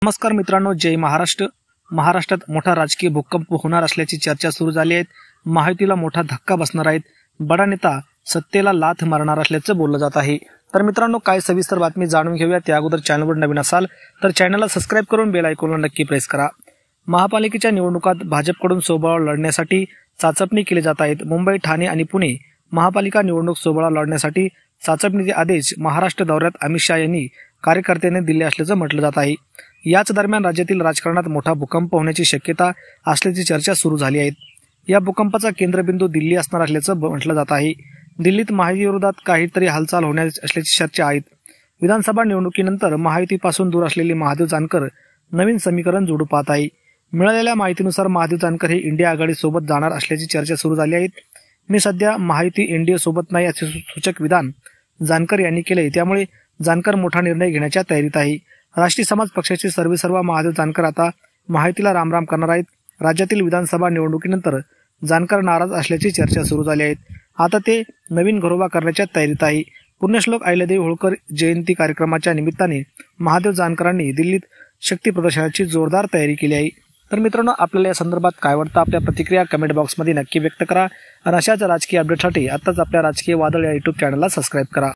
नमस्कार मित्रांनो, जय महाराष्ट्र। महाराष्ट्रात मोठा राजकीय भूकंप होणार असल्याची चर्चा सुरू झाली आहे। महायुतीला मोठा धक्का बसणार आहे। बडा नेता सत्तेला लाथ मारणार असल्याचं बोललं जात आहे। तर मित्रांनो, काय सविस्तर बातमी जाणून घेऊया। त्या अगोदर चॅनलवर नवीन असाल तर चॅनलला सबस्क्राइब करून बेल आयकॉनला नक्की प्रेस करा। महापालिकेच्या निवडणुकात भाजपकडून सोबळा लढण्यासाठी चाचपणी केली जात आहेत। मुंबई, ठाणे आणि पुणे महापालिका निवडणूक सोबळा लढण्यासाठी चाचपणीचे आदेश महाराष्ट्र दौऱ्यात अमित शहा यांनी कार्यकर्त्यांनी दिले असल्याचं म्हटलं जात आहे। याच दरम्यान राज्यातील राजकारणात मोठा भूकंप होण्याची शक्यता असल्याची चर्चा सुरू झाली आहे। या भूकंपाचा केंद्रबिंदू दिल्ली असणार असल्याचं म्हटलं जात आहे। दिल्लीत महायुतीविरोधात काहीतरी हालचाल होणार असल्याची चर्चा आहे। विधानसभा निवडणुकीनंतर महायुतीपासून दूर असलेली महादेव जानकर नवीन समीकरण जोडू पाहत आहे। मिळालेल्या माहितीनुसार महादेव जानकर हे इंडिया आघाडी सोबत जाणार असल्याची चर्चा सुरू झाली आहे। मी सध्या महायुती एनडीए सोबत नाही असे सूचक विधान जानकर यांनी केले। त्यामुळे जानकर मोठा निर्णय घेण्याच्या तयारीत आहे। राष्ट्रीय समाज पक्षाचे सर्वेसर्वा महादेव जानकर आता महायुतीला रामराम करणार आहेत। राज्यातील विधानसभा निवडणुकीनंतर जानकर नाराज असल्याची चर्चा सुरू झाली आहे। आता ते नवीन घरोबा करण्याच्या तयारीत आहे। पुण्यश्लोक अहिल्यादेवी होळकर जयंती कार्यक्रमाच्या निमित्ताने महादेव जानकरांनी दिल्लीत शक्ती प्रदर्शनाची जोरदार तयारी केली आहे। तर मित्रांनो, आपल्याला या संदर्भात काय वाटतं आपल्या प्रतिक्रिया कमेंट बॉक्समध्ये नक्की व्यक्त करा आणि अशाच राजकीय अपडेटसाठी आताच आपल्या राजकीय वादळ या YouTube चॅनलला सबस्क्राइब करा।